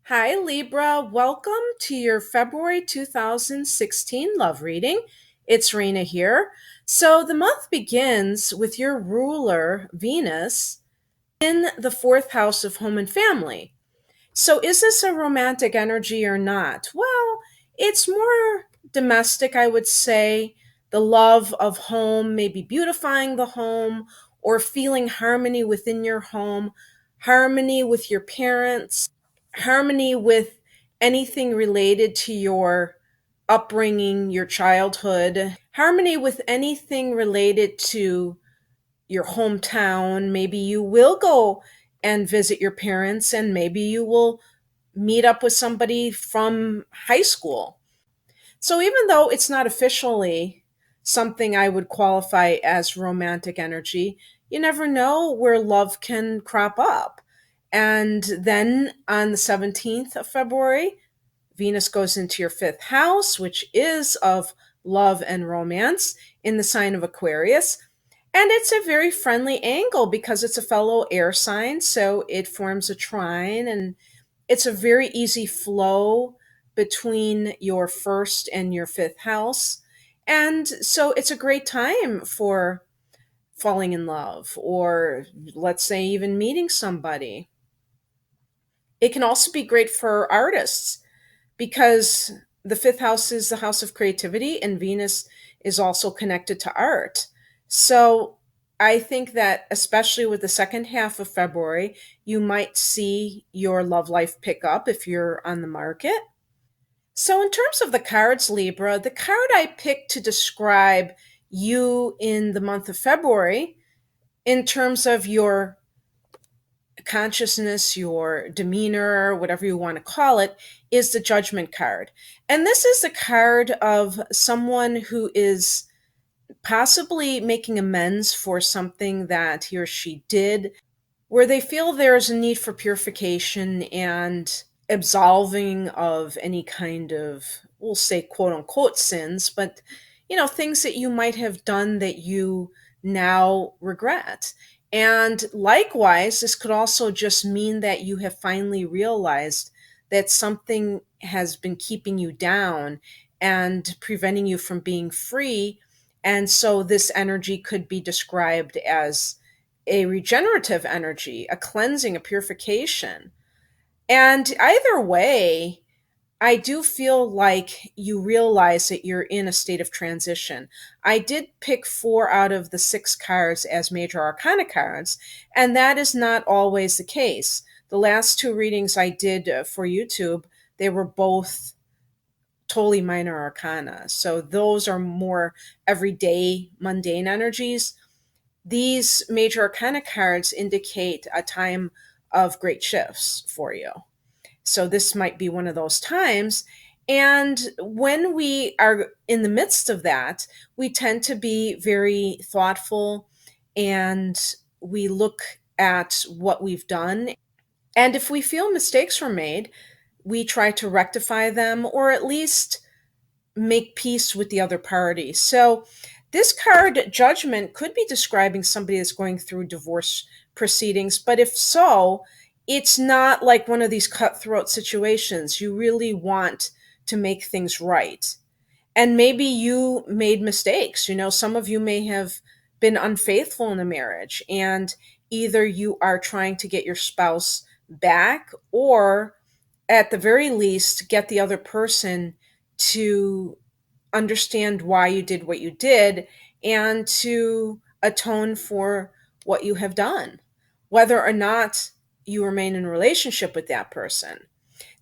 Hi, Libra. Welcome to your February 2016 love reading. It's Rena here. So, the month begins with your ruler, Venus, in the fourth house of home and family. So, is this a romantic energy or not? Well, it's more domestic, I would say. The love of home, maybe beautifying the home or feeling harmony within your home, harmony with your parents, harmony with anything related to your upbringing, your childhood, harmony with anything related to your hometown. Maybe you will go and visit your parents, and maybe you will meet up with somebody from high school. So, even though it's not officially something I would qualify as romantic energy, you never know where love can crop up. And then on the 17th of February, Venus goes into your fifth house, which is of love and romance in the sign of Aquarius. And it's a very friendly angle because it's a fellow air sign. So it forms a trine, and it's a very easy flow between your first and your fifth house. And so it's a great time for falling in love or, let's say, even meeting somebody. It can also be great for artists because the fifth house is the house of creativity, and Venus is also connected to art. So I think that, especially with the second half of February, you might see your love life pick up if you're on the market. So, in terms of the cards, Libra, the card I picked to describe you in the month of February, in terms of your consciousness, your demeanor, whatever you want to call it, is the Judgment card. And this is the card of someone who is possibly making amends for something that he or she did, where they feel there is a need for purification and absolving of any kind of, we'll say, quote unquote sins, but things that you might have done that you now regret. And likewise, this could also just mean that you have finally realized that something has been keeping you down and preventing you from being free. And so this energy could be described as a regenerative energy, a cleansing, a purification. And either way, I do feel like you realize that you're in a state of transition. I did pick four out of the six cards as major arcana cards, and that is not always the case. The last two readings I did for YouTube, they were both totally minor arcana. So those are more everyday, mundane energies. These major arcana cards indicate a time of great shifts for you. So this might be one of those times. And when we are in the midst of that, we tend to be very thoughtful, and we look at what we've done. And if we feel mistakes were made, we try to rectify them or at least make peace with the other party. So this card, Judgment, could be describing somebody that's going through divorce proceedings, but if so, it's not like one of these cutthroat situations. You really want to make things right. And maybe you made mistakes. Some of you may have been unfaithful in a marriage, and either you are trying to get your spouse back, or at the very least, get the other person to understand why you did what you did and to atone for what you have done, whether or not you remain in a relationship with that person.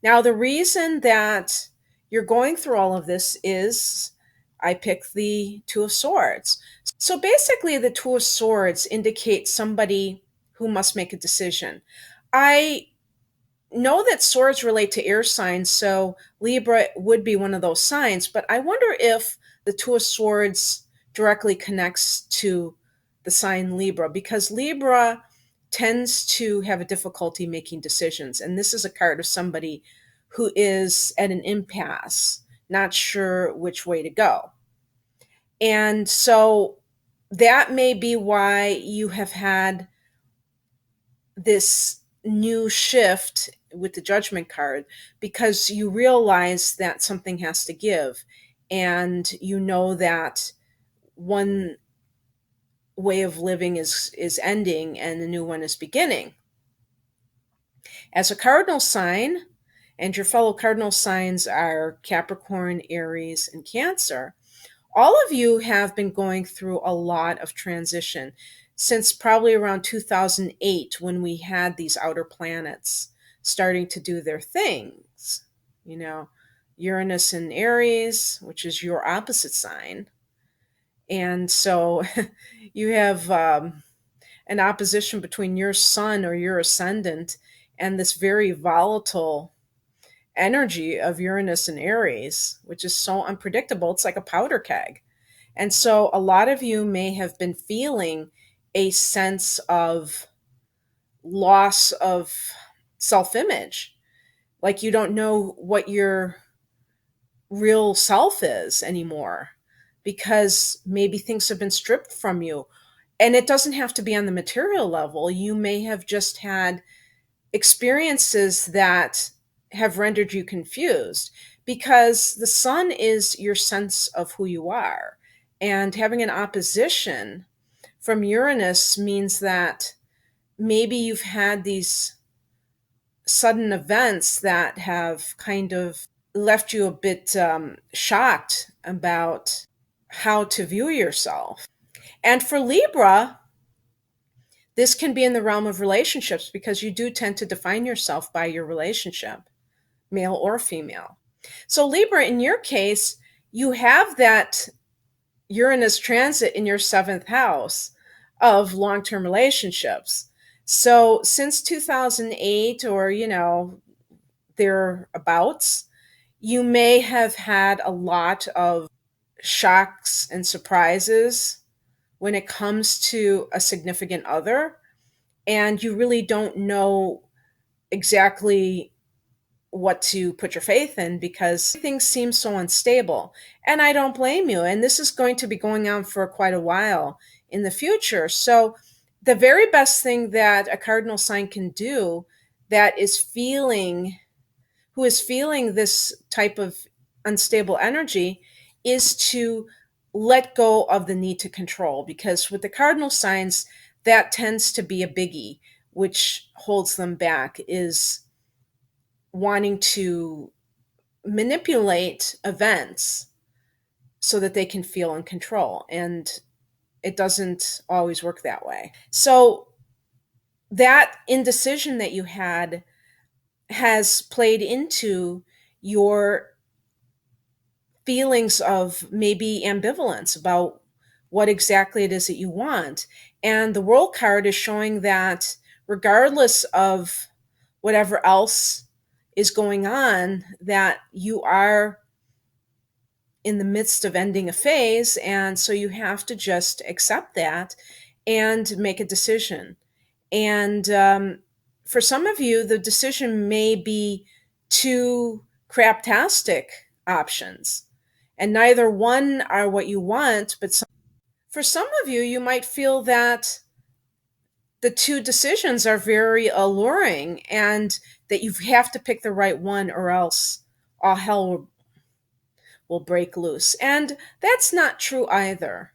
Now, the reason that you're going through all of this is I picked the Two of Swords. So basically, the Two of Swords indicates somebody who must make a decision. I know that swords relate to air signs, so Libra would be one of those signs, but I wonder if the Two of Swords directly connects to the sign Libra, because Libra tends to have a difficulty making decisions. And this is a card of somebody who is at an impasse, not sure which way to go. And so that may be why you have had this new shift with the Judgment card, because you realize that something has to give, and you know that one way of living is ending and the new one is beginning. As a cardinal sign, and your fellow cardinal signs are Capricorn, Aries, and Cancer, all of you have been going through a lot of transition since probably around 2008, when we had these outer planets starting to do their things. You know, Uranus in Aries, which is your opposite sign. And so you have an opposition between your sun or your ascendant and this very volatile energy of Uranus and Aries, which is so unpredictable. It's like a powder keg. And so a lot of you may have been feeling a sense of loss of self image, like you don't know what your real self is anymore because maybe things have been stripped from you. And it doesn't have to be on the material level. You may have just had experiences that have rendered you confused, because the sun is your sense of who you are. And having an opposition from Uranus means that maybe you've had these sudden events that have kind of left you a bit shocked about how to view yourself. And for Libra, this can be in the realm of relationships, because you do tend to define yourself by your relationship, male or female. So, Libra, in your case, you have that Uranus transit in your seventh house of long term relationships. So, since 2008, or, thereabouts, you may have had a lot of shocks and surprises when it comes to a significant other, and you really don't know exactly what to put your faith in because things seem so unstable. And I don't blame you. And this is going to be going on for quite a while in the future. So, the very best thing that a cardinal sign can do that is feeling, who is feeling this type of unstable energy, is to let go of the need to control. Because with the cardinal signs, that tends to be a biggie, which holds them back, is wanting to manipulate events so that they can feel in control. And it doesn't always work that way. So, that indecision that you had has played into your feelings of maybe ambivalence about what exactly it is that you want. And the World card is showing that regardless of whatever else is going on, that you are in the midst of ending a phase. And so you have to just accept that and make a decision. And for some of you, the decision may be two craptastic options, and neither one are what you want. But for some of you, you might feel that the two decisions are very alluring and that you have to pick the right one, or else all hell will break loose. And that's not true either.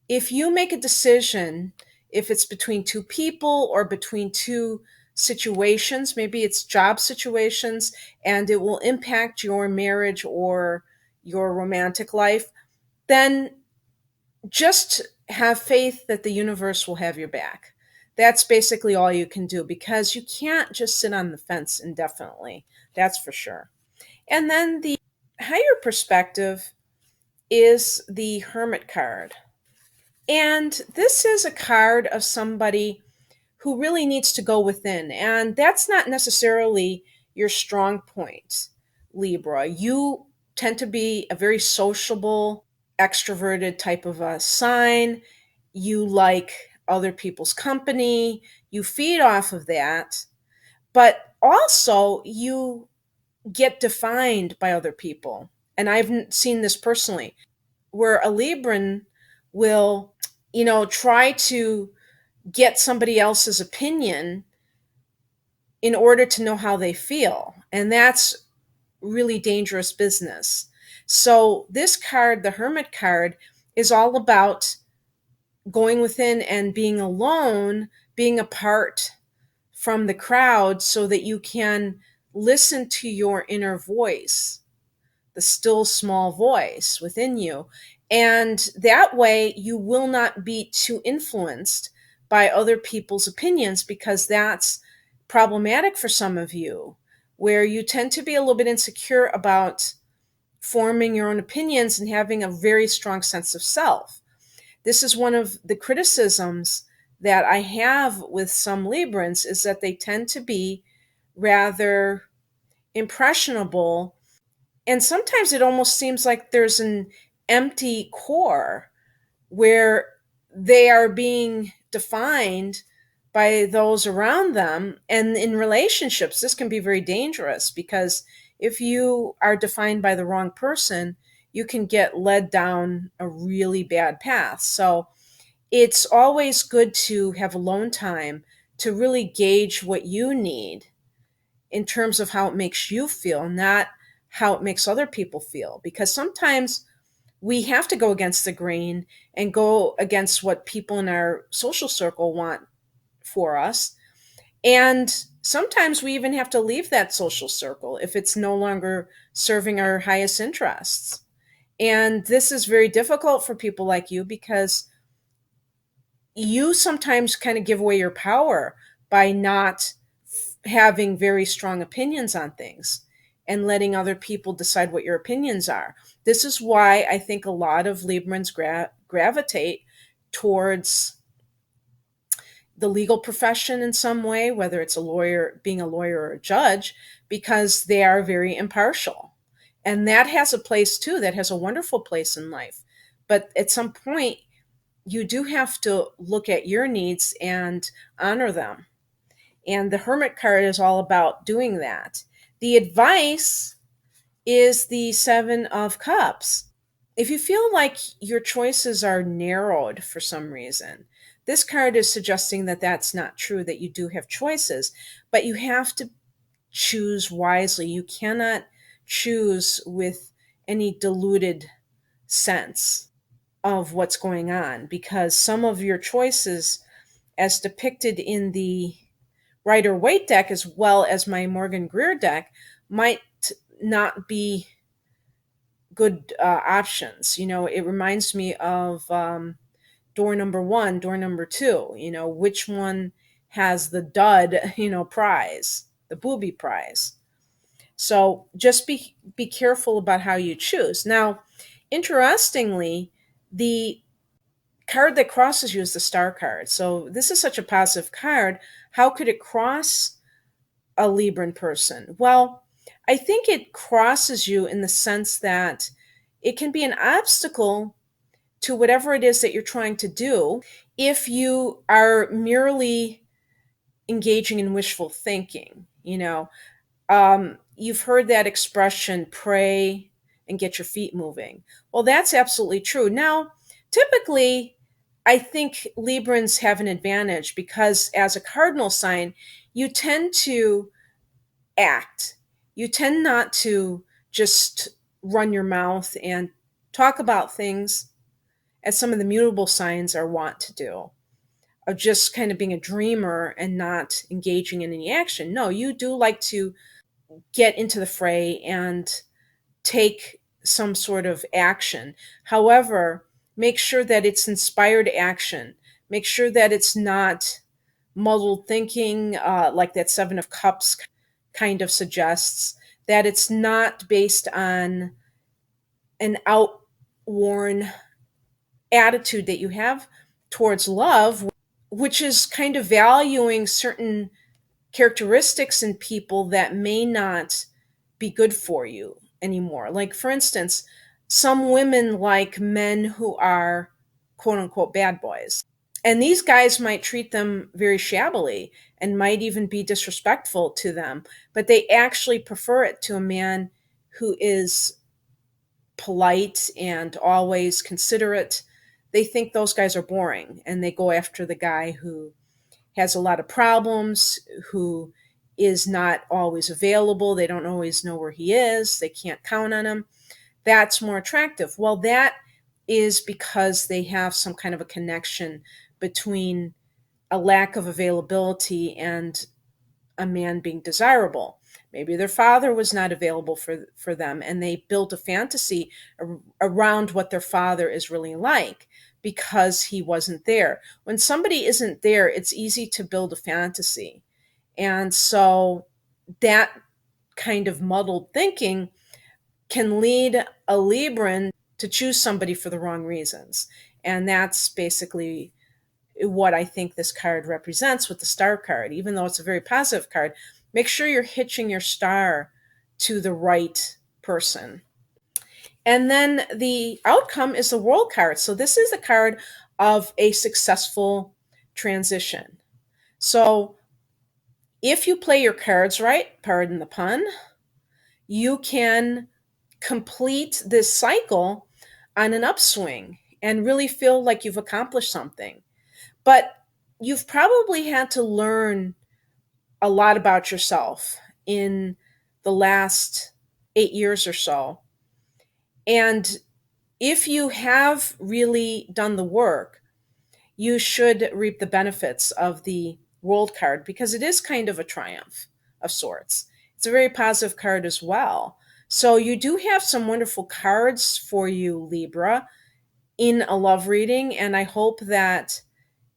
If you make a decision, if it's between two people or between two situations, maybe it's job situations, and it will impact your marriage or your romantic life, then just have faith that the universe will have your back. That's basically all you can do, because you can't just sit on the fence indefinitely. That's for sure. And then the higher perspective is the Hermit card. And this is a card of somebody who really needs to go within. And that's not necessarily your strong point, Libra. You tend to be a very sociable, extroverted type of a sign. You like other people's company. You feed off of that. But also, you get defined by other people. And I've seen this personally, where a Libran will, try to get somebody else's opinion in order to know how they feel. And that's really dangerous business. So, this card, the Hermit card, is all about going within and being alone, being apart from the crowd so that you can listen to your inner voice, the still small voice within you. And that way you will not be too influenced by other people's opinions, because that's problematic for some of you, where you tend to be a little bit insecure about forming your own opinions and having a very strong sense of self. This is one of the criticisms that I have with some Librans, is that they tend to be rather impressionable, and sometimes it almost seems like there's an empty core where they are being defined by those around them. And in relationships, this can be very dangerous, because if you are defined by the wrong person, you can get led down a really bad path. So it's always good to have alone time to really gauge what you need in terms of how it makes you feel, not how it makes other people feel. Because sometimes we have to go against the grain and go against what people in our social circle want for us. And sometimes we even have to leave that social circle if it's no longer serving our highest interests. And this is very difficult for people like you, because you sometimes kind of give away your power by not having very strong opinions on things and letting other people decide what your opinions are. This is why I think a lot of Librans gravitate towards the legal profession in some way, whether it's a lawyer, being a lawyer or a judge, because they are very impartial. And that has a place too, that has a wonderful place in life. But at some point, you do have to look at your needs and honor them. And the Hermit card is all about doing that. The advice is the Seven of Cups. If you feel like your choices are narrowed for some reason, this card is suggesting that that's not true, that you do have choices, but you have to choose wisely. You cannot choose with any diluted sense of what's going on, because some of your choices, as depicted in the Rider Waite deck as well as my Morgan Greer deck, might not be good options. It reminds me of door number one, door number two. Which one has the dud, prize, the booby prize. So just be careful about how you choose. Now, interestingly, the card that crosses you is the Star card. So this is such a positive card. How could it cross a Libran person? Well, I think it crosses you in the sense that it can be an obstacle to whatever it is that you're trying to do if you are merely engaging in wishful thinking. You've heard that expression, pray and get your feet moving. Well, that's absolutely true. Now, typically, I think Librans have an advantage, because as a cardinal sign, you tend to act. You tend not to just run your mouth and talk about things as some of the mutable signs are wont to do, of just kind of being a dreamer and not engaging in any action. No, you do like to get into the fray and take some sort of action. However, make sure that it's inspired action. Make sure that it's not muddled thinking, like that Seven of Cups kind of suggests, that it's not based on an outworn attitude that you have towards love, which is kind of valuing certain characteristics in people that may not be good for you anymore. Like, for instance, some women like men who are quote unquote bad boys. And these guys might treat them very shabbily and might even be disrespectful to them, but they actually prefer it to a man who is polite and always considerate. They think those guys are boring, and they go after the guy who has a lot of problems, who is not always available. They don't always know where he is. They can't count on him. That's more attractive. Well, that is because they have some kind of a connection between a lack of availability and a man being desirable. Maybe their father was not available for them, and they built a fantasy around what their father is really like because he wasn't there. When somebody isn't there, it's easy to build a fantasy. And so that kind of muddled thinking can lead a Libran to choose somebody for the wrong reasons. And that's basically what I think this card represents with the star card. Even though it's a very positive card, make sure you're hitching your star to the right person. And then the outcome is the world card. So this is a card of a successful transition. So if you play your cards right, pardon the pun, you can complete this cycle on an upswing and really feel like you've accomplished something. But you've probably had to learn a lot about yourself in the last 8 years or so. And if you have really done the work, you should reap the benefits of the world card because it is kind of a triumph of sorts. It's a very positive card as well. So you do have some wonderful cards for you, Libra, in a love reading, and I hope that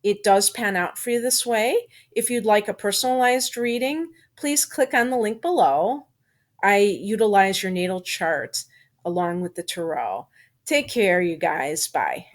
it does pan out for you this way. If you'd like a personalized reading, please click on the link below. I utilize your natal chart along with the tarot. Take care, you guys. Bye.